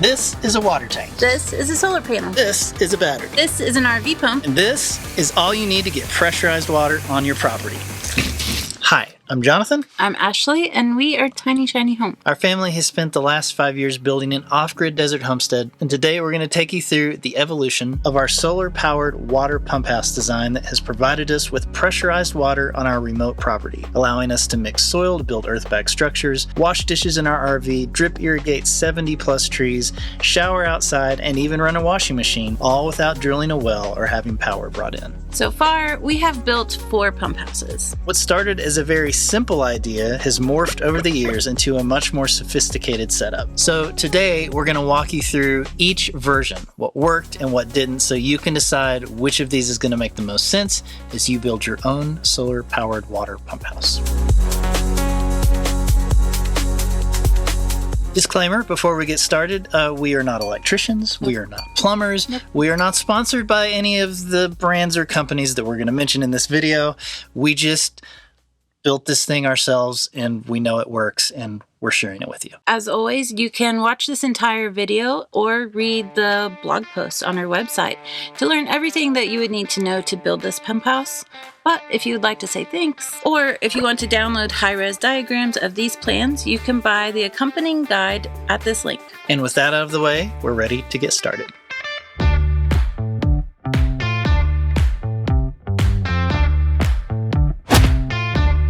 This is a water tank. This is a solar panel. This is a battery. This is an RV pump. And this is all you need to get pressurized water on your property. Hi, I'm Jonathan. I'm Ashley, and we are Tiny Shiny Home. Our family has spent the last 5 years building an off-grid desert homestead, and today we're going to take you through the evolution of our solar-powered water pump house design that has provided us with pressurized water on our remote property, allowing us to mix soil to build earth-backed structures, wash dishes in our RV, drip irrigate 70-plus trees, shower outside, and even run a washing machine, all without drilling a well or having power brought in. So far, we have built 4 pump houses. What started as a very simple idea has morphed over the years into a much more sophisticated setup. So today we're going to walk you through each version, what worked and what didn't, so you can decide which of these is going to make the most sense as you build your own solar-powered water pump house. Disclaimer before we get started, we are not electricians, we are not plumbers, we are not sponsored by any of the brands or companies that we're going to mention in this video. We just built this thing ourselves and we know it works and we're sharing it with you. As always, you can watch this entire video or read the blog post on our website to learn everything that you would need to know to build this pump house. But if you would like to say thanks, or if you want to download high-res diagrams of these plans, you can buy the accompanying guide at this link. And with that out of the way, we're ready to get started.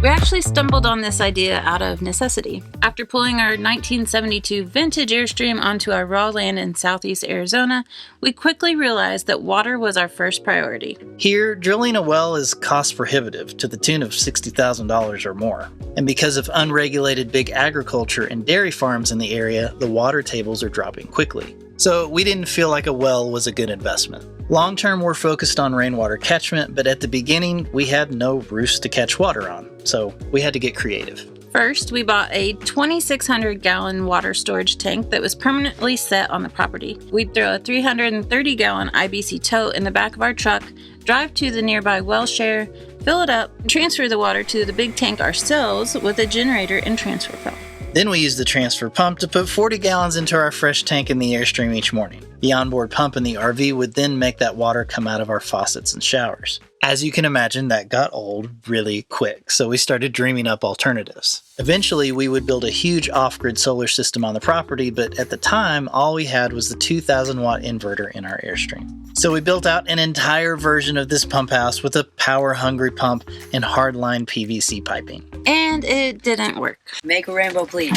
We actually stumbled on this idea out of necessity. After pulling our 1972 vintage Airstream onto our raw land in southeast Arizona, we quickly realized that water was our first priority. Here, drilling a well is cost prohibitive to the tune of $60,000 or more. And because of unregulated big agriculture and dairy farms in the area, the water tables are dropping quickly. So we didn't feel like a well was a good investment. Long term, we're focused on rainwater catchment, but at the beginning, we had no roofs to catch water on, so we had to get creative. First, we bought a 2,600-gallon water storage tank that was permanently set on the property. We'd throw a 330-gallon IBC tote in the back of our truck, drive to the nearby well share, fill it up, and transfer the water to the big tank ourselves with a generator and transfer pump. Then we used the transfer pump to put 40 gallons into our fresh tank in the Airstream each morning. The onboard pump in the RV would then make that water come out of our faucets and showers. As you can imagine, that got old really quick, so we started dreaming up alternatives. Eventually, we would build a huge off-grid solar system on the property, but at the time, all we had was the 2,000-watt inverter in our Airstream. So we built out an entire version of this pump house with a power-hungry pump and hardline PVC piping. And it didn't work. Make a rainbow, please.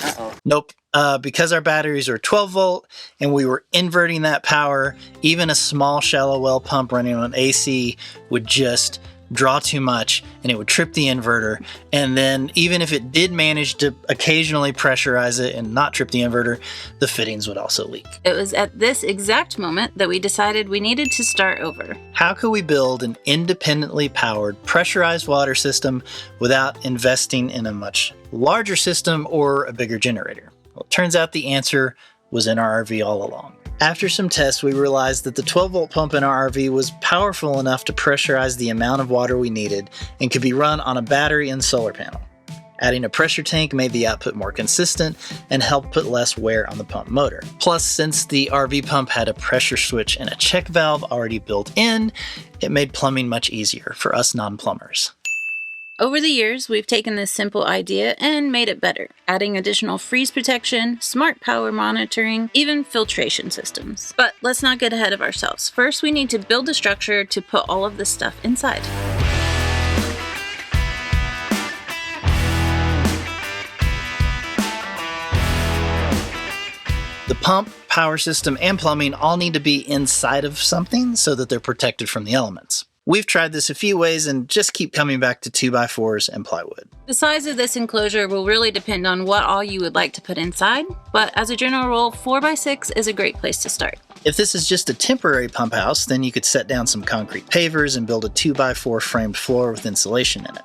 Uh-oh. Nope. Because our batteries are 12 volt and we were inverting that power, even a small shallow well pump running on AC would just draw too much and it would trip the inverter. And then even if it did manage to occasionally pressurize it and not trip the inverter, the fittings would also leak. It was at this exact moment that we decided we needed to start over. How could we build an independently powered pressurized water system without investing in a much larger system or a bigger generator? Well, it turns out the answer was in our RV all along. After some tests, we realized that the 12-volt pump in our RV was powerful enough to pressurize the amount of water we needed and could be run on a battery and solar panel. Adding a pressure tank made the output more consistent and helped put less wear on the pump motor. Plus, since the RV pump had a pressure switch and a check valve already built in, it made plumbing much easier for us non-plumbers. Over the years, we've taken this simple idea and made it better, adding additional freeze protection, smart power monitoring, even filtration systems. But let's not get ahead of ourselves. First, we need to build a structure to put all of this stuff inside. The pump, power system, and plumbing all need to be inside of something so that they're protected from the elements. We've tried this a few ways and just keep coming back to 2x4s and plywood. The size of this enclosure will really depend on what all you would like to put inside, but as a general rule, 4x6 is a great place to start. If this is just a temporary pump house, then you could set down some concrete pavers and build a 2x4 framed floor with insulation in it.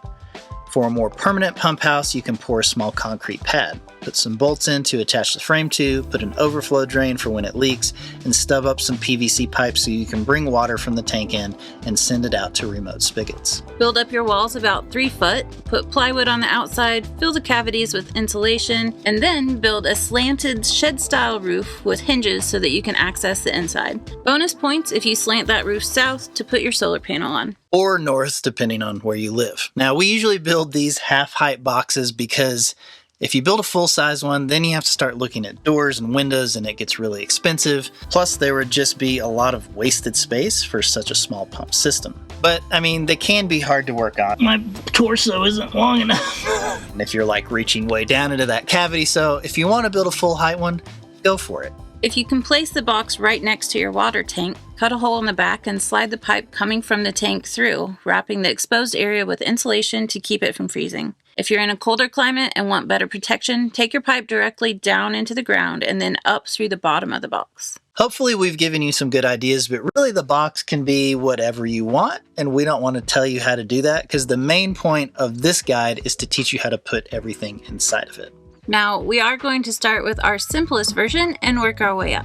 For a more permanent pump house, you can pour a small concrete pad, put some bolts in to attach the frame to, put an overflow drain for when it leaks, and stub up some PVC pipes so you can bring water from the tank in and send it out to remote spigots. Build up your walls about 3 foot, put plywood on the outside, fill the cavities with insulation, and then build a slanted shed-style roof with hinges so that you can access the inside. Bonus points if you slant that roof south to put your solar panel on. Or north, depending on where you live. Now, we usually build these half-height boxes because if you build a full-size one, then you have to start looking at doors and windows and it gets really expensive. Plus, there would just be a lot of wasted space for such a small pump system. But, I mean, they can be hard to work on. My torso isn't long enough. And if you're like reaching way down into that cavity, so if you want to build a full-height one, go for it. If you can place the box right next to your water tank, cut a hole in the back and slide the pipe coming from the tank through, wrapping the exposed area with insulation to keep it from freezing. If you're in a colder climate and want better protection, take your pipe directly down into the ground and then up through the bottom of the box. Hopefully we've given you some good ideas, but really the box can be whatever you want, and we don't want to tell you how to do that because the main point of this guide is to teach you how to put everything inside of it. Now, we are going to start with our simplest version and work our way up.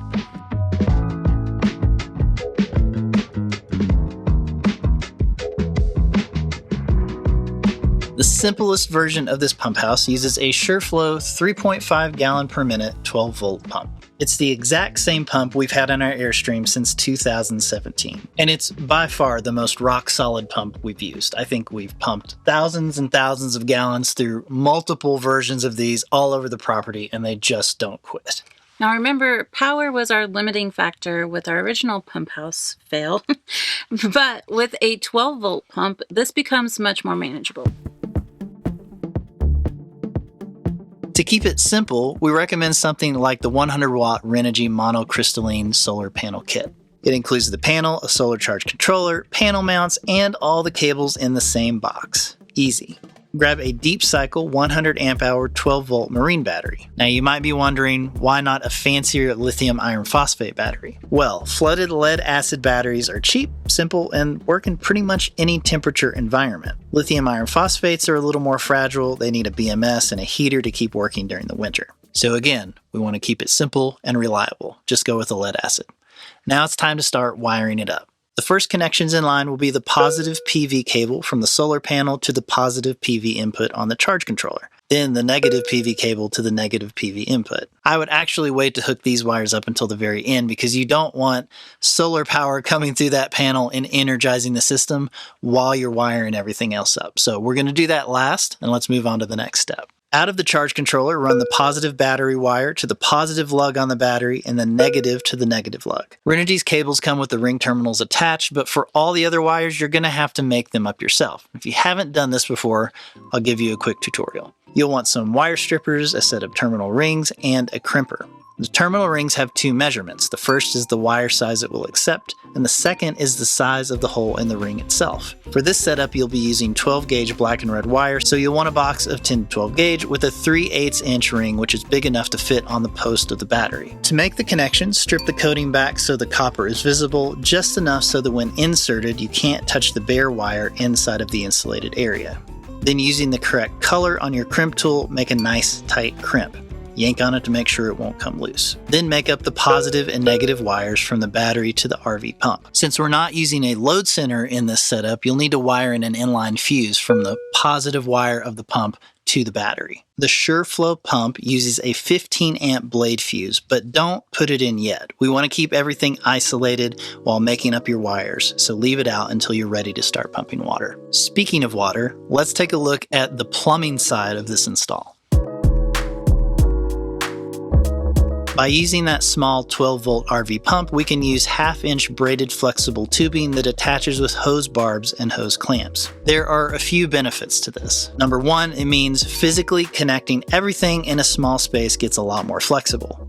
The simplest version of this pump house uses a SureFlow 3.5 gallon per minute 12 volt pump. It's the exact same pump we've had in our Airstream since 2017, and it's by far the most rock-solid pump we've used. I think we've pumped thousands and thousands of gallons through multiple versions of these all over the property, and they just don't quit. Now remember, power was our limiting factor with our original pump house fail, but with a 12 volt pump, this becomes much more manageable. To keep it simple, we recommend something like the 100-watt Renogy monocrystalline solar panel kit. It includes the panel, a solar charge controller, panel mounts, and all the cables in the same box. Easy. Grab a deep cycle 100 amp hour 12 volt marine battery. Now you might be wondering, why not a fancier lithium iron phosphate battery? Well, flooded lead acid batteries are cheap, simple, and work in pretty much any temperature environment. Lithium iron phosphates are a little more fragile. They need a BMS and a heater to keep working during the winter. So again, we want to keep it simple and reliable. Just go with the lead acid. Now it's time to start wiring it up. The first connections in line will be the positive PV cable from the solar panel to the positive PV input on the charge controller. Then the negative PV cable to the negative PV input. I would actually wait to hook these wires up until the very end because you don't want solar power coming through that panel and energizing the system while you're wiring everything else up. So we're going to do that last, and let's move on to the next step. Out of the charge controller, run the positive battery wire to the positive lug on the battery and the negative to the negative lug. Renogy's cables come with the ring terminals attached, but for all the other wires, you're going to have to make them up yourself. If you haven't done this before, I'll give you a quick tutorial. You'll want some wire strippers, a set of terminal rings, and a crimper. The terminal rings have two measurements. The first is the wire size it will accept, and the second is the size of the hole in the ring itself. For this setup, you'll be using 12 gauge black and red wire, so you'll want a box of 10 to 12 gauge with a 3/8 inch ring, which is big enough to fit on the post of the battery. To make the connection, strip the coating back so the copper is visible, just enough so that when inserted, you can't touch the bare wire inside of the insulated area. Then using the correct color on your crimp tool, make a nice tight crimp. Yank on it to make sure it won't come loose. Then make up the positive and negative wires from the battery to the RV pump. Since we're not using a load center in this setup, you'll need to wire in an inline fuse from the positive wire of the pump to the battery. The SureFlow pump uses a 15 amp blade fuse, but don't put it in yet. We want to keep everything isolated while making up your wires, so leave it out until you're ready to start pumping water. Speaking of water, let's take a look at the plumbing side of this install. By using that small 12 volt RV pump, we can use 1/2 inch braided flexible tubing that attaches with hose barbs and hose clamps. There are a few benefits to this. Number one, it means physically connecting everything in a small space gets a lot more flexible.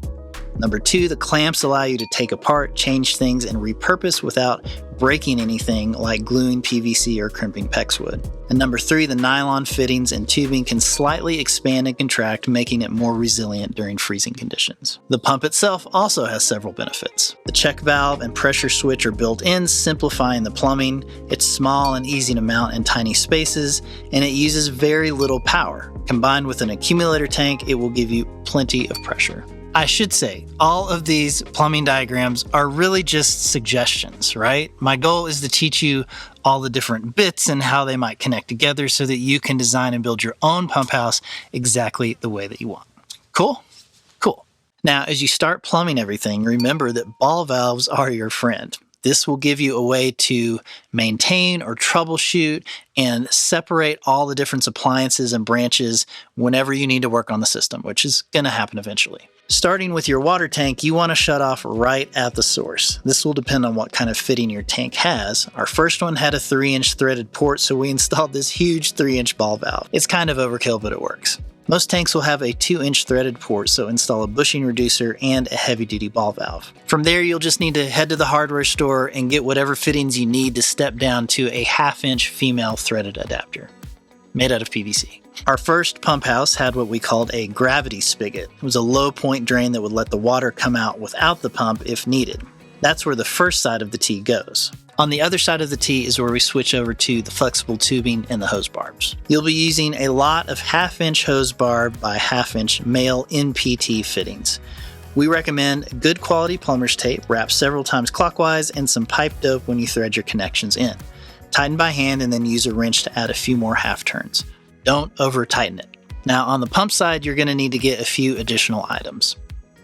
Number 2, the clamps allow you to take apart, change things, and repurpose without breaking anything like gluing PVC or crimping PEX wood. And number 3, the nylon fittings and tubing can slightly expand and contract, making it more resilient during freezing conditions. The pump itself also has several benefits. The check valve and pressure switch are built in, simplifying the plumbing. It's small and easy to mount in tiny spaces, and it uses very little power. Combined with an accumulator tank, it will give you plenty of pressure. I should say, all of these plumbing diagrams are really just suggestions, right? My goal is to teach you all the different bits and how they might connect together so that you can design and build your own pump house exactly the way that you want. Cool? Cool. Now, as you start plumbing everything, remember that ball valves are your friend. This will give you a way to maintain or troubleshoot and separate all the different appliances and branches whenever you need to work on the system, which is going to happen eventually. Starting with your water tank, you want to shut off right at the source. This will depend on what kind of fitting your tank has. Our first one had a 3-inch threaded port, so we installed this huge 3-inch ball valve. It's kind of overkill, but it works. Most tanks will have a 2-inch threaded port, so install a bushing reducer and a heavy-duty ball valve. From there, you'll just need to head to the hardware store and get whatever fittings you need to step down to a 1/2-inch female threaded adapter, made out of PVC. Our first pump house had what we called a gravity spigot. It was a low point drain that would let the water come out without the pump if needed. That's where the first side of the T goes. On the other side of the T is where we switch over to the flexible tubing and the hose barbs. You'll be using a lot of 1/2-inch hose barb by 1/2-inch male NPT fittings. We recommend good quality plumber's tape wrapped several times clockwise and some pipe dope when you thread your connections in. Tighten by hand and then use a wrench to add a few more half turns. Don't over tighten it. Now on the pump side, you're going to need to get a few additional items.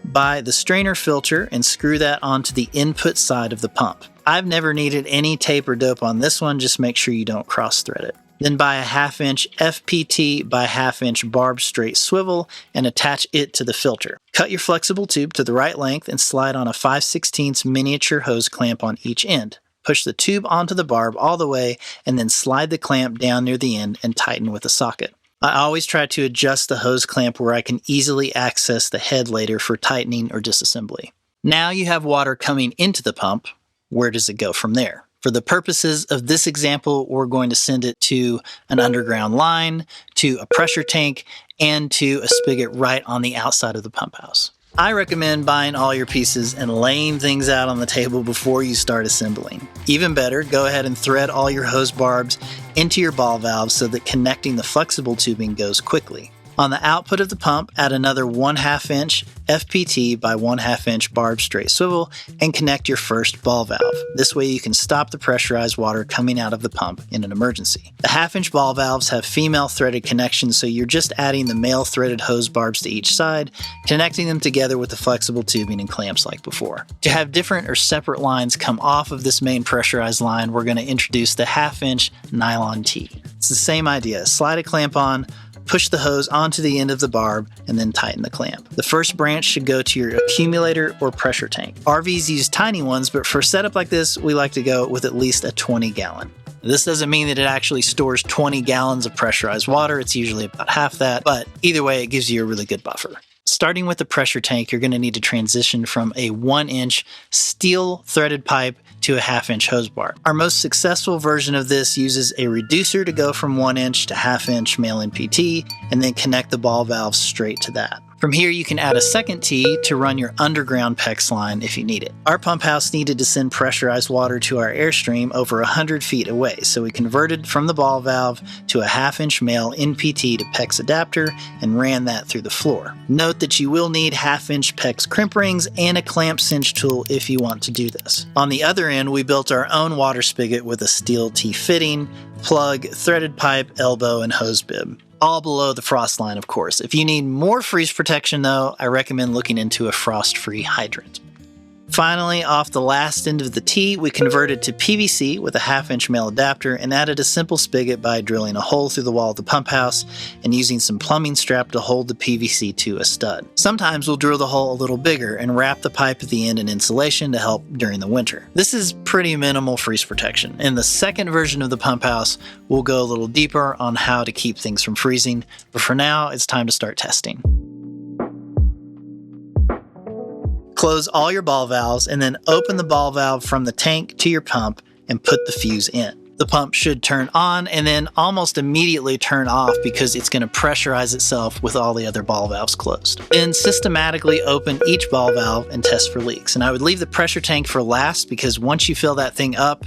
Buy the strainer filter and screw that onto the input side of the pump. I've never needed any tape or dope on this one, just make sure you don't cross thread it. Then buy a 1/2-inch FPT by 1/2-inch barb straight swivel and attach it to the filter. Cut your flexible tube to the right length and slide on a 5/16 miniature hose clamp on each end. Push the tube onto the barb all the way and then slide the clamp down near the end and tighten with a socket. I always try to adjust the hose clamp where I can easily access the head later for tightening or disassembly. Now you have water coming into the pump. Where does it go from there? For the purposes of this example, we're going to send it to an underground line, to a pressure tank, and to a spigot right on the outside of the pump house. I recommend buying all your pieces and laying things out on the table before you start assembling. Even better, go ahead and thread all your hose barbs into your ball valves so that connecting the flexible tubing goes quickly. On the output of the pump, add another 1/2-inch FPT by 1/2-inch barb straight swivel and connect your first ball valve. This way you can stop the pressurized water coming out of the pump in an emergency. The 1/2-inch ball valves have female threaded connections, so you're just adding the male threaded hose barbs to each side, connecting them together with the flexible tubing and clamps like before. To have different or separate lines come off of this main pressurized line, we're going to introduce the 1/2-inch nylon T. It's the same idea. Slide a clamp on, push the hose onto the end of the barb, and then tighten the clamp. The first branch should go to your accumulator or pressure tank. RVs use tiny ones, but for a setup like this, we like to go with at least a 20-gallon. This doesn't mean that it actually stores 20 gallons of pressurized water. It's usually about half that, but either way, it gives you a really good buffer. Starting with the pressure tank, you're going to need to transition from a 1-inch steel threaded pipe to a 1/2-inch hose barb. Our most successful version of this uses a reducer to go from 1-inch to 1/2-inch male NPT and then connect the ball valves straight to that. From here, you can add a second T to run your underground PEX line if you need it. Our pump house needed to send pressurized water to our airstream over 100 feet away, so we converted from the ball valve to a 1/2-inch male NPT to PEX adapter and ran that through the floor. Note that you will need 1/2-inch PEX crimp rings and a clamp cinch tool if you want to do this. On the other end, we built our own water spigot with a steel T fitting, plug, threaded pipe, elbow, and hose bib. All below the frost line, of course. If you need more freeze protection, though, I recommend looking into a frost-free hydrant. Finally, off the last end of the T, we converted to PVC with a 1/2-inch male adapter and added a simple spigot by drilling a hole through the wall of the pump house and using some plumbing strap to hold the PVC to a stud. Sometimes we'll drill the hole a little bigger and wrap the pipe at the end in insulation to help during the winter. This is pretty minimal freeze protection. In the second version of the pump house, we'll go a little deeper on how to keep things from freezing, but for now, it's time to start testing. Close all your ball valves and then open the ball valve from the tank to your pump and put the fuse in. The pump should turn on and then almost immediately turn off because it's going to pressurize itself with all the other ball valves closed. Then systematically open each ball valve and test for leaks. And I would leave the pressure tank for last because once you fill that thing up,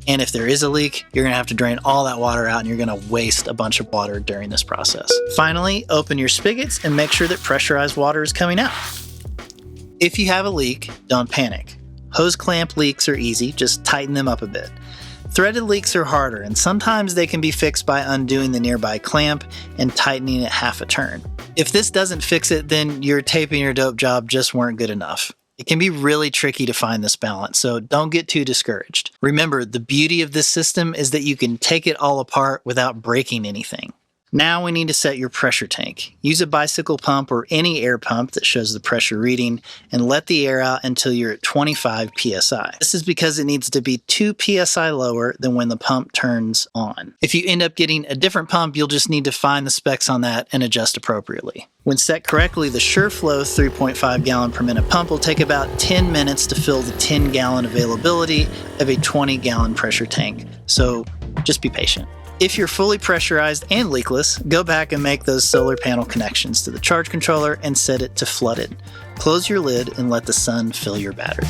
and if there is a leak, you're going to have to drain all that water out and you're going to waste a bunch of water during this process. Finally, open your spigots and make sure that pressurized water is coming out. If you have a leak, don't panic. Hose clamp leaks are easy, just tighten them up a bit. Threaded leaks are harder, and sometimes they can be fixed by undoing the nearby clamp and tightening it half a turn. If this doesn't fix it, then your tape and your dope job just weren't good enough. It can be really tricky to find this balance, so don't get too discouraged. Remember, the beauty of this system is that you can take it all apart without breaking anything. Now we need to set your pressure tank. Use a bicycle pump or any air pump that shows the pressure reading and let the air out until you're at 25 psi. This is because it needs to be 2 psi lower than when the pump turns on. If you end up getting a different pump, you'll just need to find the specs on that and adjust appropriately. When set correctly, the SureFlow 3.5 gallon per minute pump will take about 10 minutes to fill the 10 gallon availability of a 20 gallon pressure tank. So just be patient. If you're fully pressurized and leakless, go back and make those solar panel connections to the charge controller and set it to flooded. Close your lid and let the sun fill your battery.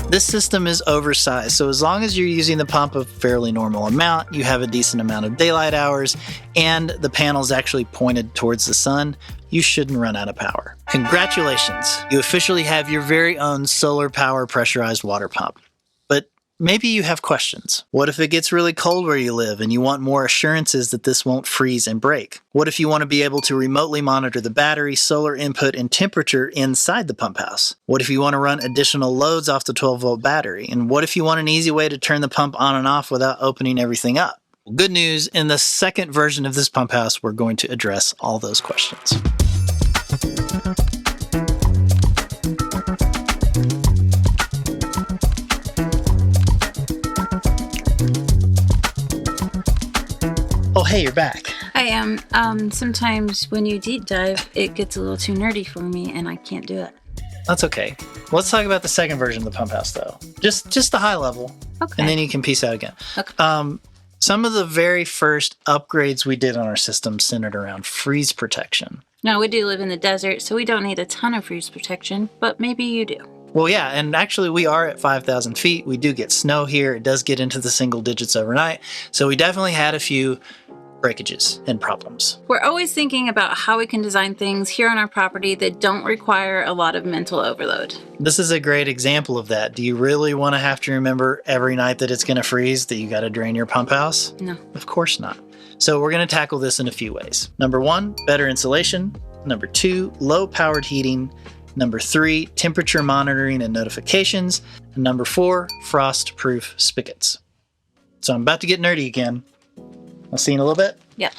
This system is oversized, so as long as you're using the pump a fairly normal amount, you have a decent amount of daylight hours, and the panel's actually pointed towards the sun, you shouldn't run out of power. Congratulations! You officially have your very own solar power pressurized water pump. But maybe you have questions. What if it gets really cold where you live and you want more assurances that this won't freeze and break? What if you want to be able to remotely monitor the battery, solar input, and temperature inside the pump house? What if you want to run additional loads off the 12-volt battery? And what if you want an easy way to turn the pump on and off without opening everything up? Well, good news, in the second version of this pump house, we're going to address all those questions. Oh, hey, you're back. I am. Sometimes when you deep dive, it gets a little too nerdy for me and I can't do it. That's okay. Let's talk about the second version of the pump house, though. Just the high level. Okay. And then you can peace out again. Okay. Some of the very first upgrades we did on our system centered around freeze protection. Now, we do live in the desert, so we don't need a ton of freeze protection, but maybe you do. Well, yeah, and actually we are at 5,000 feet. We do get snow here. It does get into the single digits overnight. So we definitely had a few breakages and problems. We're always thinking about how we can design things here on our property that don't require a lot of mental overload. This is a great example of that. Do you really want to have to remember every night that it's going to freeze that you got to drain your pump house? No. Of course not. So we're going to tackle this in a few ways. Number 1, better insulation. Number 2, low powered heating. Number 3, temperature monitoring and notifications. And number 4, frost-proof spigots. So I'm about to get nerdy again. I'll see you in a little bit. Yep.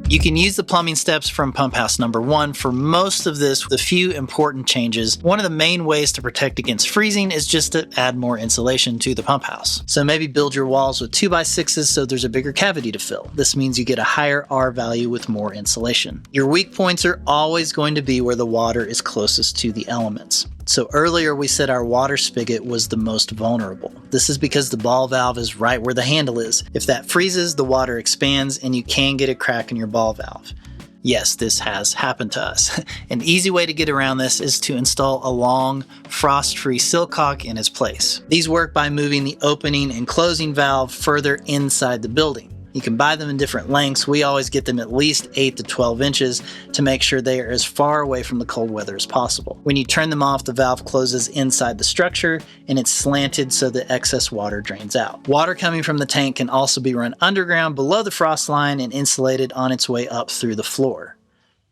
You can use the plumbing steps from pump house number 1 for most of this with a few important changes. One of the main ways to protect against freezing is just to add more insulation to the pump house. So maybe build your walls with 2x6s so there's a bigger cavity to fill. This means you get a higher R value with more insulation. Your weak points are always going to be where the water is closest to the elements. So earlier we said our water spigot was the most vulnerable. This is because the ball valve is right where the handle is. If that freezes, the water expands and you can get a crack in your ball valve. Yes, this has happened to us. An easy way to get around this is to install a long, frost-free silcock in its place. These work by moving the opening and closing valve further inside the building. You can buy them in different lengths. We always get them at least 8 to 12 inches to make sure they are as far away from the cold weather as possible. When you turn them off, the valve closes inside the structure and it's slanted so the excess water drains out. Water coming from the tank can also be run underground below the frost line and insulated on its way up through the floor.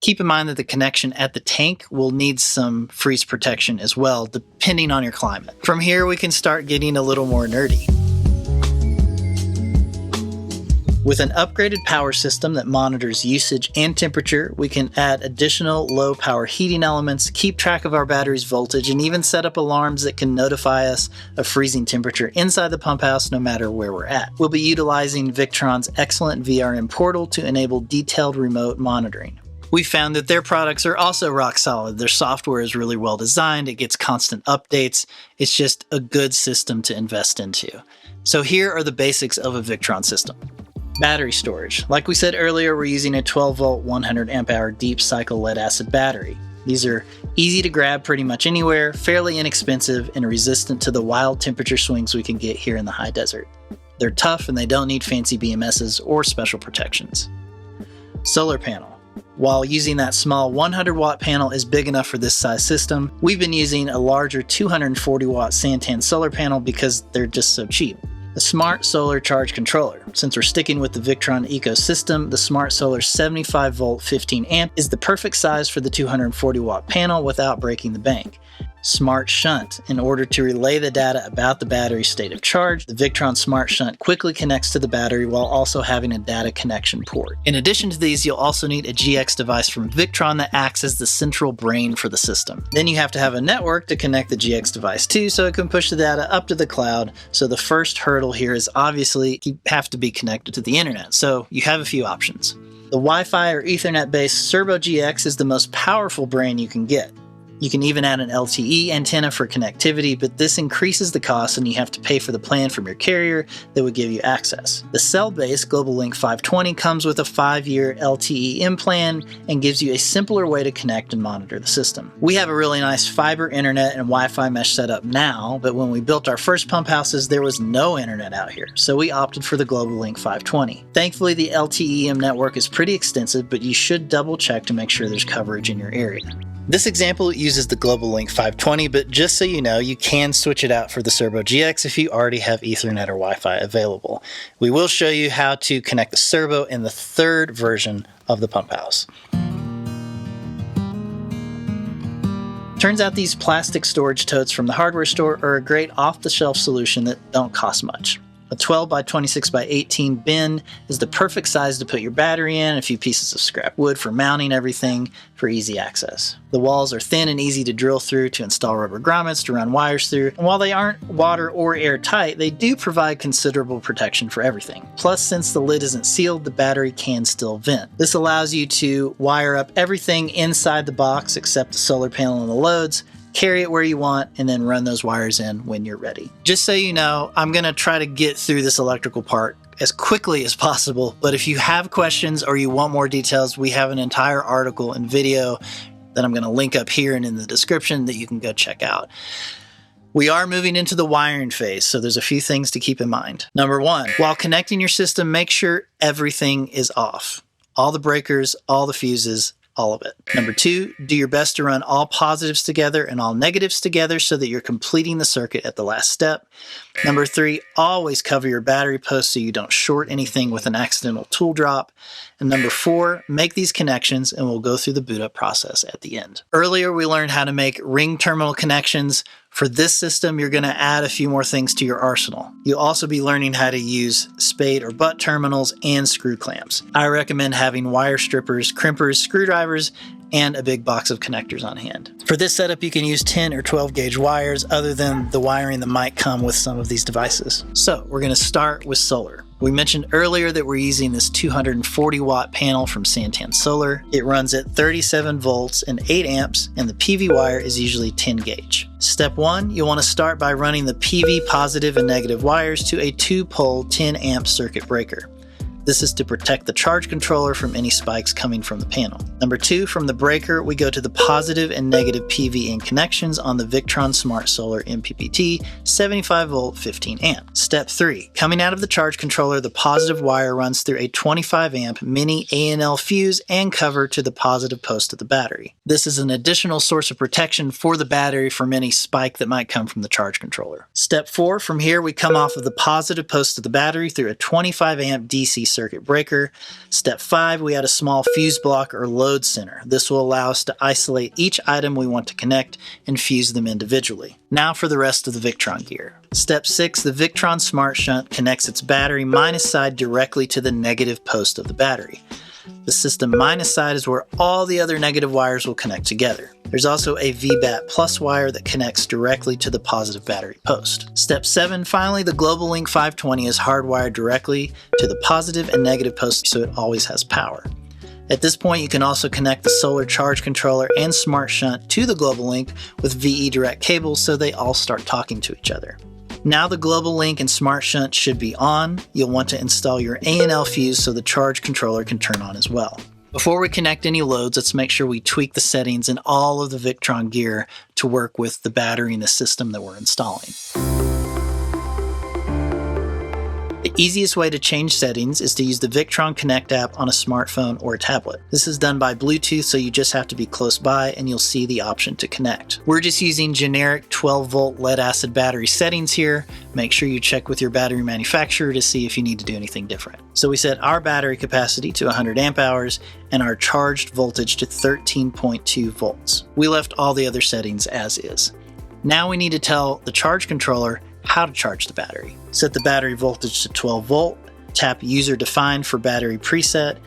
Keep in mind that the connection at the tank will need some freeze protection as well, depending on your climate. From here, we can start getting a little more nerdy. With an upgraded power system that monitors usage and temperature, we can add additional low power heating elements, keep track of our battery's voltage, and even set up alarms that can notify us of freezing temperature inside the pump house no matter where we're at. We'll be utilizing Victron's excellent VRM portal to enable detailed remote monitoring. We found that their products are also rock solid. Their software is really well designed. It gets constant updates. It's just a good system to invest into. So here are the basics of a Victron system. Battery storage. Like we said earlier, we're using a 12 volt, 100 amp hour deep cycle lead acid battery. These are easy to grab pretty much anywhere, fairly inexpensive, and resistant to the wild temperature swings we can get here in the high desert. They're tough and they don't need fancy BMSs or special protections. Solar panel. While using that small 100 watt panel is big enough for this size system, we've been using a larger 240 watt Santan solar panel because they're just so cheap. The Smart Solar Charge Controller. Since we're sticking with the Victron ecosystem, the Smart Solar 75 volt 15 amp is the perfect size for the 240 watt panel without breaking the bank. Smart Shunt. In order to relay the data about the battery's state of charge, the Victron Smart Shunt quickly connects to the battery while also having a data connection port. In addition to these, you'll also need a GX device from Victron that acts as the central brain for the system. Then you have to have a network to connect the GX device to so it can push the data up to the cloud. So the first hurdle here is obviously you have to be connected to the internet. So you have a few options. The Wi-Fi or Ethernet-based Servo GX is the most powerful brain you can get. You can even add an LTE antenna for connectivity, but this increases the cost and you have to pay for the plan from your carrier that would give you access. The cell-based Global Link 520 comes with a 5-year LTE-M plan and gives you a simpler way to connect and monitor the system. We have a really nice fiber internet and Wi-Fi mesh setup now, but when we built our first pump houses, there was no internet out here, so we opted for the Global Link 520. Thankfully, the LTE-M network is pretty extensive, but you should double check to make sure there's coverage in your area. This example uses the Global Link 520, but just so you know, you can switch it out for the Servo GX if you already have Ethernet or Wi-Fi available. We will show you how to connect the Servo in the third version of the pump house. Turns out these plastic storage totes from the hardware store are a great off-the-shelf solution that don't cost much. A 12 by 26 by 18 bin is the perfect size to put your battery in, a few pieces of scrap wood for mounting everything for easy access. The walls are thin and easy to drill through to install rubber grommets to run wires through, and while they aren't water or airtight, they do provide considerable protection for everything. Plus, since the lid isn't sealed, the battery can still vent. This allows you to wire up everything inside the box except the solar panel and the loads, carry it where you want, and then run those wires in when you're ready. Just so you know, I'm going to try to get through this electrical part as quickly as possible, but if you have questions or you want more details, we have an entire article and video that I'm going to link up here and in the description that you can go check out. We are moving into the wiring phase, so there's a few things to keep in mind. Number one, while connecting your system, make sure everything is off. All the breakers, all the fuses, all of it. Number two, do your best to run all positives together and all negatives together so that you're completing the circuit at the last step. Number three, always cover your battery post so you don't short anything with an accidental tool drop. And number four, make these connections and we'll go through the boot up process at the end. Earlier, we learned how to make ring terminal connections. For this system, you're going to add a few more things to your arsenal. You'll also be learning how to use spade or butt terminals and screw clamps. I recommend having wire strippers, crimpers, screwdrivers, and a big box of connectors on hand. For this setup, you can use 10 or 12 gauge wires other than the wiring that might come with some of these devices. So we're going to start with solar. We mentioned earlier that we're using this 240 watt panel from Santan Solar. It runs at 37 volts and 8 amps, and the PV wire is usually 10 gauge. Step one, you'll want to start by running the PV positive and negative wires to a 2-pole 10 amp circuit breaker. This is to protect the charge controller from any spikes coming from the panel. Number two, from the breaker, we go to the positive and negative PV in connections on the Victron Smart Solar MPPT 75 volt 15 amp. Step three, coming out of the charge controller, the positive wire runs through a 25 amp mini ANL fuse and cover to the positive post of the battery. This is an additional source of protection for the battery from any spike that might come from the charge controller. Step four, from here we come off of the positive post of the battery through a 25 amp DC circuit breaker. Step five, we add a small fuse block or load center. This will allow us to isolate each item we want to connect and fuse them individually. Now for the rest of the Victron gear. Step six, the Victron Smart Shunt connects its battery minus side directly to the negative post of the battery. The system minus side is where all the other negative wires will connect together. There's also a VBAT plus wire that connects directly to the positive battery post. Step 7, finally, the Global Link 520 is hardwired directly to the positive and negative post so it always has power. At this point, you can also connect the solar charge controller and smart shunt to the global link with VE direct cables so they all start talking to each other. Now the global link and smart shunt should be on. You'll want to install your A&L fuse so the charge controller can turn on as well. Before we connect any loads, let's make sure we tweak the settings in all of the Victron gear to work with the battery and the system that we're installing. The easiest way to change settings is to use the Victron Connect app on a smartphone or a tablet. This is done by Bluetooth, so you just have to be close by and you'll see the option to connect. We're just using generic 12-volt lead-acid battery settings here. Make sure you check with your battery manufacturer to see if you need to do anything different. So we set our battery capacity to 100 amp hours and our charged voltage to 13.2 volts. We left all the other settings as is. Now we need to tell the charge controller how to charge the battery. Set the battery voltage to 12 volt, tap user defined for battery preset,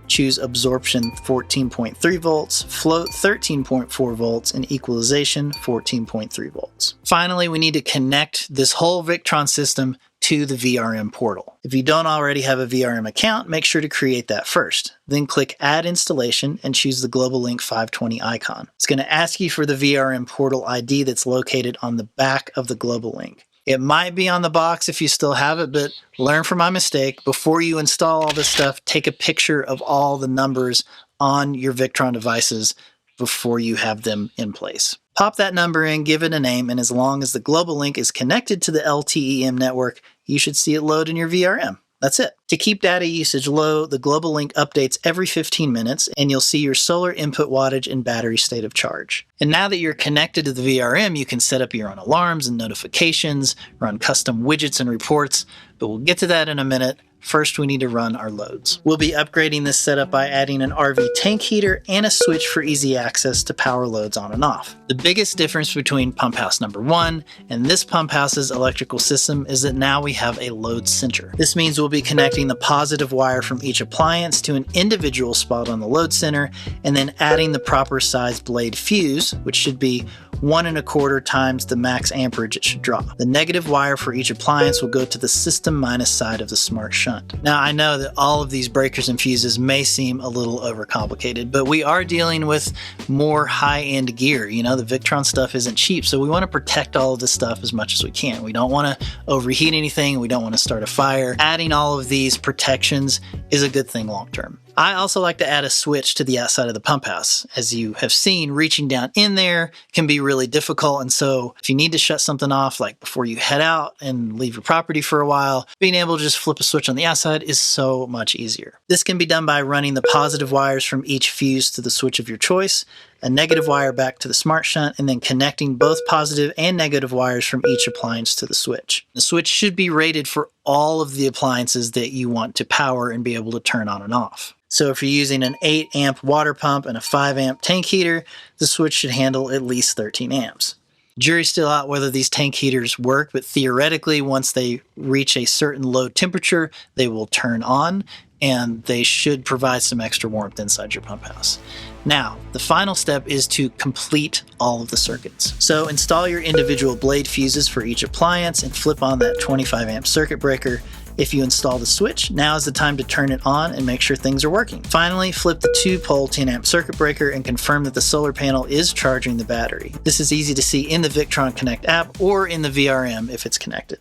choose absorption 14.3 volts, float 13.4 volts, and equalization 14.3 volts. Finally, we need to connect this whole Victron system to the VRM portal. If you don't already have a VRM account, make sure to create that first. Then click Add Installation and choose the Global Link 520 icon. It's going to ask you for the VRM portal ID that's located on the back of the Global Link. It might be on the box if you still have it, but learn from my mistake. Before you install all this stuff, take a picture of all the numbers on your Victron devices before you have them in place. Pop that number in, give it a name, and as long as the global link is connected to the LTEM network, you should see it load in your VRM. That's it. To keep data usage low, the global link updates every 15 minutes, and you'll see your solar input wattage and battery state of charge. And now that you're connected to the VRM, you can set up your own alarms and notifications, run custom widgets and reports, but we'll get to that in a minute. First, we need to run our loads. We'll be upgrading this setup by adding an RV tank heater and a switch for easy access to power loads on and off. The biggest difference between pump house number 1 and this pump house's electrical system is that now we have a load center. This means we'll be connecting the positive wire from each appliance to an individual spot on the load center and then adding the proper size blade fuse, which should be 1 1/4 times the max amperage it should draw. The negative wire for each appliance will go to the system minus side of the smart shunt. Now I know that all of these breakers and fuses may seem a little overcomplicated, but we are dealing with more high-end gear. You know, the Victron stuff isn't cheap, so we want to protect all of this stuff as much as we can. We don't want to overheat anything. We don't want to start a fire. Adding all of these protections is a good thing long term. I also like to add a switch to the outside of the pump house. As you have seen, reaching down in there can be really difficult, and so if you need to shut something off, like before you head out and leave your property for a while, being able to just flip a switch on the outside is so much easier. This can be done by running the positive wires from each fuse to the switch of your choice, a negative wire back to the smart shunt, and then connecting both positive and negative wires from each appliance to the switch. The switch should be rated for all of the appliances that you want to power and be able to turn on and off. So if you're using an 8 amp water pump and a 5 amp tank heater, the switch should handle at least 13 amps. Jury's still out whether these tank heaters work, but theoretically, once they reach a certain low temperature, they will turn on, and they should provide some extra warmth inside your pump house. Now, the final step is to complete all of the circuits. So install your individual blade fuses for each appliance and flip on that 25 amp circuit breaker. If you install the switch, now is the time to turn it on and make sure things are working. Finally, flip the 2-pole 10 amp circuit breaker and confirm that the solar panel is charging the battery. This is easy to see in the Victron Connect app or in the VRM if it's connected.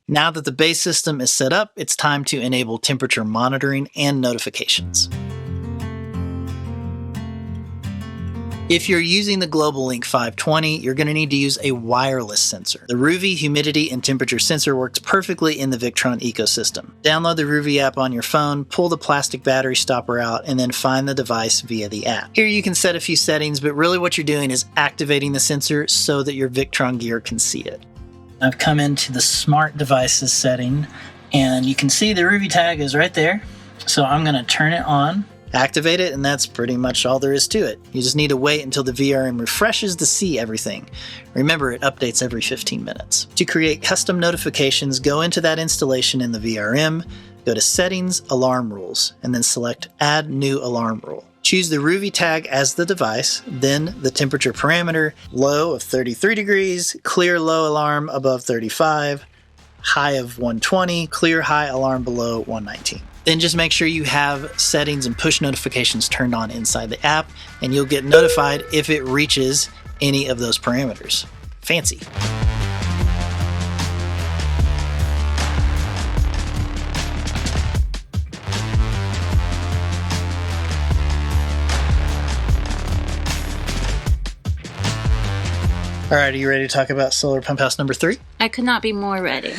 Now that the base system is set up, it's time to enable temperature monitoring and notifications. If you're using the Global Link 520, you're going to need to use a wireless sensor. The Ruvi humidity and temperature sensor works perfectly in the Victron ecosystem. Download the Ruvi app on your phone, pull the plastic battery stopper out, and then find the device via the app. Here you can set a few settings, but really what you're doing is activating the sensor so that your Victron gear can see it. I've come into the Smart Devices setting, and you can see the Ruvi tag is right there. So I'm going to turn it on, activate it, and that's pretty much all there is to it. You just need to wait until the VRM refreshes to see everything. Remember, it updates every 15 minutes. To create custom notifications, go into that installation in the VRM, go to Settings, Alarm Rules, and then select Add New Alarm Rule. Choose the Ruvi tag as the device, then the temperature parameter, low of 33 degrees, clear low alarm above 35, high of 120, clear high alarm below 119. Then just make sure you have settings and push notifications turned on inside the app, and you'll get notified if it reaches any of those parameters. Fancy. All right, are you ready to talk about solar pump house number 3? I could not be more ready.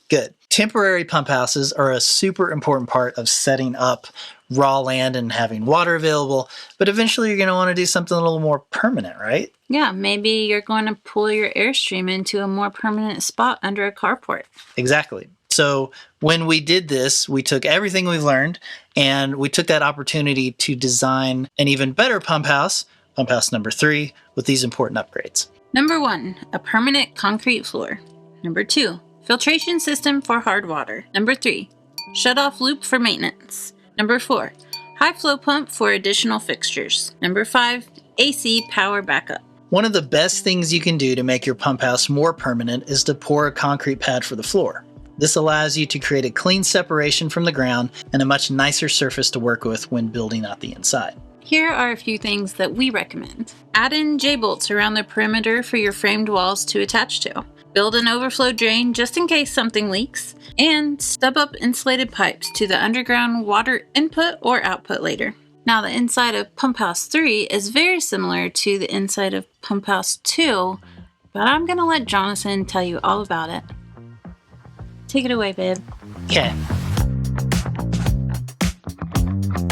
Good. Temporary pump houses are a super important part of setting up raw land and having water available, but eventually you're going to want to do something a little more permanent, right? Yeah, maybe you're going to pull your airstream into a more permanent spot under a carport. Exactly. So when we did this, we took everything we've learned and we took that opportunity to design an even better pump house number 3, with these important upgrades. Number 1, a permanent concrete floor. Number 2, filtration system for hard water. Number 3, shut-off loop for maintenance. Number 4, high flow pump for additional fixtures. Number 5, AC power backup. One of the best things you can do to make your pump house more permanent is to pour a concrete pad for the floor. This allows you to create a clean separation from the ground and a much nicer surface to work with when building out the inside. Here are a few things that we recommend. Add in J-bolts around the perimeter for your framed walls to attach to. Build an overflow drain just in case something leaks. And stub up insulated pipes to the underground water input or output later. Now the inside of Pump House 3 is very similar to the inside of Pump House 2, but I'm going to let Jonathan tell you all about it. Take it away, babe. Okay.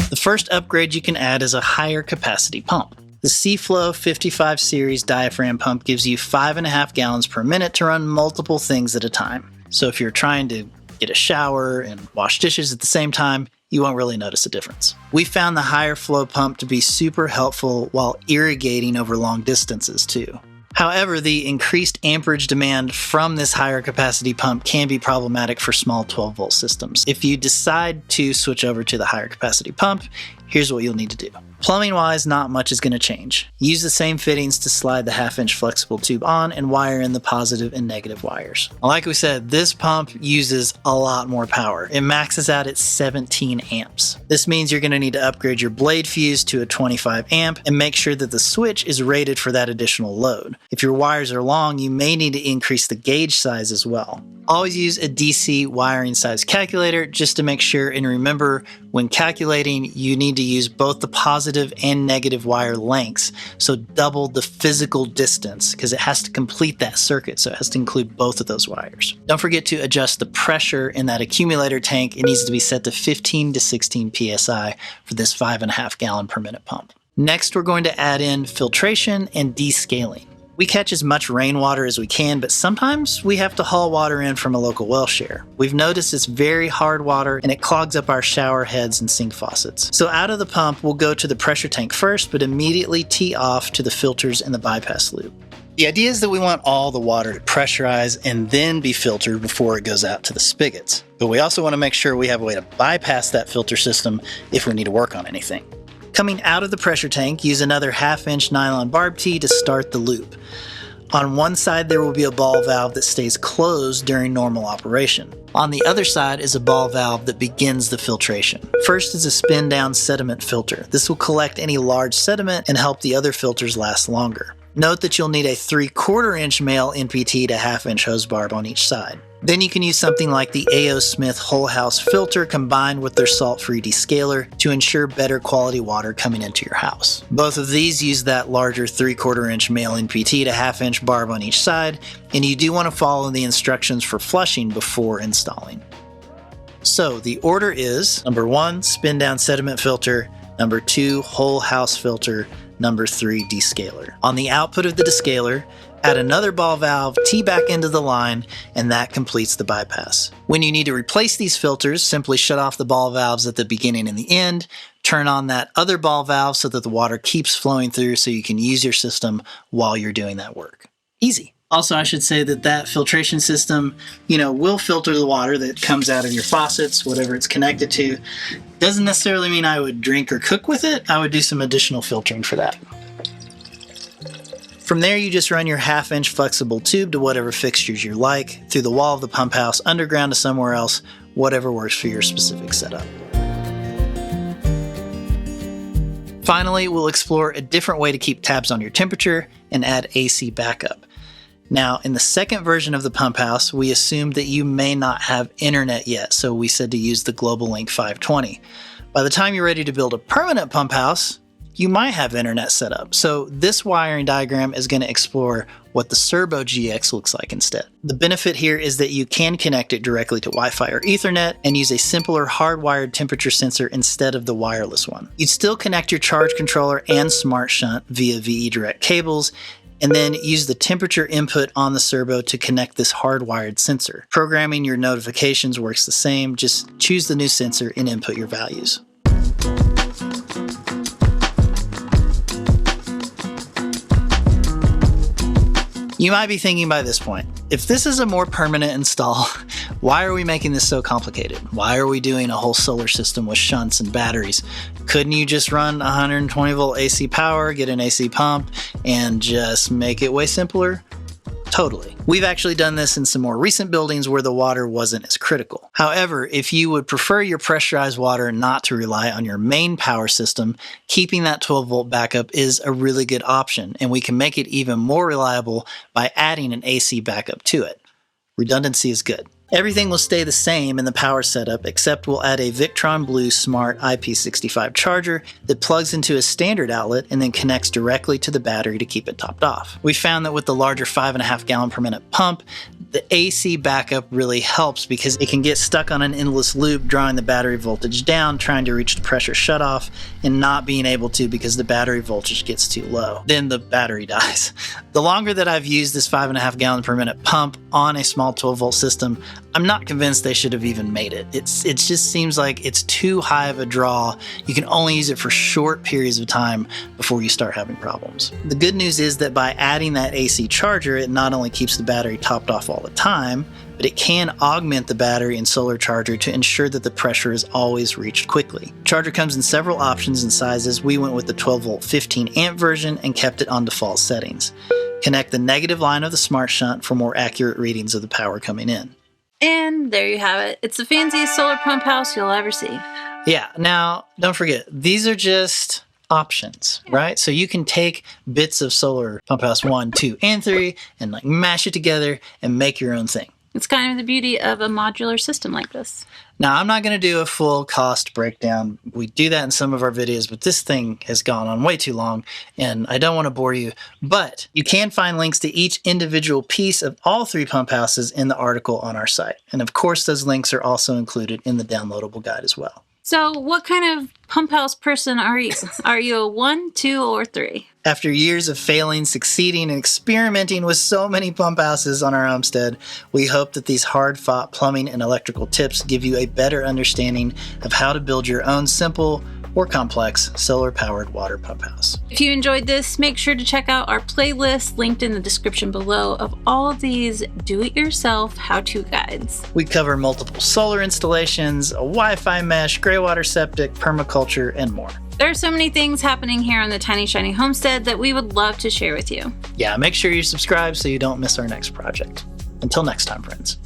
The first upgrade you can add is a higher capacity pump. The C-Flow 55 series diaphragm pump gives you 5.5 gallons per minute to run multiple things at a time. So if you're trying to get a shower and wash dishes at the same time, you won't really notice a difference. We found the higher flow pump to be super helpful while irrigating over long distances too. However, the increased amperage demand from this higher capacity pump can be problematic for small 12-volt systems. If you decide to switch over to the higher capacity pump, here's what you'll need to do. Plumbing-wise, not much is going to change. Use the same fittings to slide the 1/2-inch flexible tube on and wire in the positive and negative wires. Like we said, this pump uses a lot more power. It maxes out at 17 amps. This means you're going to need to upgrade your blade fuse to a 25 amp and make sure that the switch is rated for that additional load. If your wires are long, you may need to increase the gauge size as well. Always use a DC wiring size calculator just to make sure, and remember, when calculating, you need to use both the positive and negative wire lengths, so double the physical distance because it has to complete that circuit, so it has to include both of those wires. Don't forget to adjust the pressure in that accumulator tank. It needs to be set to 15 to 16 psi for this 5.5 gallon per minute pump. Next, we're going to add in filtration and descaling. We catch as much rainwater as we can, but sometimes we have to haul water in from a local well share. We've noticed it's very hard water and it clogs up our shower heads and sink faucets. So out of the pump, we'll go to the pressure tank first, but immediately tee off to the filters and the bypass loop. The idea is that we want all the water to pressurize and then be filtered before it goes out to the spigots. But we also want to make sure we have a way to bypass that filter system if we need to work on anything. Coming out of the pressure tank, use another 1/2-inch nylon barb tee to start the loop. On one side, there will be a ball valve that stays closed during normal operation. On the other side is a ball valve that begins the filtration. First is a spin-down sediment filter. This will collect any large sediment and help the other filters last longer. Note that you'll need a 3/4-inch male NPT to 1/2-inch hose barb on each side. Then you can use something like the A.O. Smith whole house filter combined with their salt-free descaler to ensure better quality water coming into your house. Both of these use that larger 3/4-inch male NPT to 1/2-inch barb on each side, and you do want to follow the instructions for flushing before installing. So the order is number 1, spin down sediment filter, number 2, whole house filter, number 3, descaler. On the output of the descaler, add another ball valve, tee back into the line, and that completes the bypass. When you need to replace these filters, simply shut off the ball valves at the beginning and the end, turn on that other ball valve so that the water keeps flowing through so you can use your system while you're doing that work. Easy. Also, I should say that filtration system, will filter the water that comes out of your faucets, whatever it's connected to. Doesn't necessarily mean I would drink or cook with it. I would do some additional filtering for that. From there, you just run your 1/2-inch flexible tube to whatever fixtures you like, through the wall of the pump house, underground to somewhere else, whatever works for your specific setup. Finally, we'll explore a different way to keep tabs on your temperature and add AC backup. Now, in the second version of the pump house, we assumed that you may not have internet yet, so we said to use the Global Link 520. By the time you're ready to build a permanent pump house, you might have internet set up. So this wiring diagram is going to explore what the Serbo GX looks like instead. The benefit here is that you can connect it directly to Wi-Fi or Ethernet and use a simpler hardwired temperature sensor instead of the wireless one. You'd still connect your charge controller and smart shunt via VE Direct cables, and then use the temperature input on the Serbo to connect this hardwired sensor. Programming your notifications works the same, just choose the new sensor and input your values. You might be thinking by this point, if this is a more permanent install, why are we making this so complicated? Why are we doing a whole solar system with shunts and batteries? Couldn't you just run 120 volt AC power, get an AC pump, and just make it way simpler? Totally. We've actually done this in some more recent buildings where the water wasn't as critical. However, if you would prefer your pressurized water not to rely on your main power system, keeping that 12 volt backup is a really good option, and we can make it even more reliable by adding an AC backup to it. Redundancy is good. Everything will stay the same in the power setup, except we'll add a Victron Blue Smart IP65 charger that plugs into a standard outlet and then connects directly to the battery to keep it topped off. We found that with the larger 5.5 gallon per minute pump, the AC backup really helps because it can get stuck on an endless loop drawing the battery voltage down, trying to reach the pressure shutoff, and not being able to because the battery voltage gets too low. Then the battery dies. The longer that I've used this 5.5 gallon per minute pump on a small 12 volt system, I'm not convinced they should have even made it. It just seems like it's too high of a draw. You can only use it for short periods of time before you start having problems. The good news is that by adding that AC charger, it not only keeps the battery topped off all the time, but it can augment the battery and solar charger to ensure that the pressure is always reached quickly. The charger comes in several options and sizes. We went with the 12 volt 15 amp version and kept it on default settings. Connect the negative line of the smart shunt for more accurate readings of the power coming in. And there you have it. It's the fanciest solar pump house you'll ever see. Yeah, now don't forget, these are just options, right? So you can take bits of solar pump house 1, 2, and 3 and like mash it together and make your own thing. It's kind of the beauty of a modular system like this. Now, I'm not going to do a full cost breakdown. We do that in some of our videos, but this thing has gone on way too long, and I don't want to bore you. But you can find links to each individual piece of all 3 pump houses in the article on our site. And of course, those links are also included in the downloadable guide as well. So what kind of pump house person are you? Are you a 1, 2, or 3? After years of failing, succeeding, and experimenting with so many pump houses on our homestead, we hope that these hard-fought plumbing and electrical tips give you a better understanding of how to build your own simple or complex solar-powered water pump house. If you enjoyed this, make sure to check out our playlist linked in the description below of all of these do-it-yourself how-to guides. We cover multiple solar installations, a Wi-Fi mesh, gray water septic, permaculture, and more. There are so many things happening here on the Tiny Shiny Homestead that we would love to share with you. Yeah, make sure you subscribe so you don't miss our next project. Until next time, friends.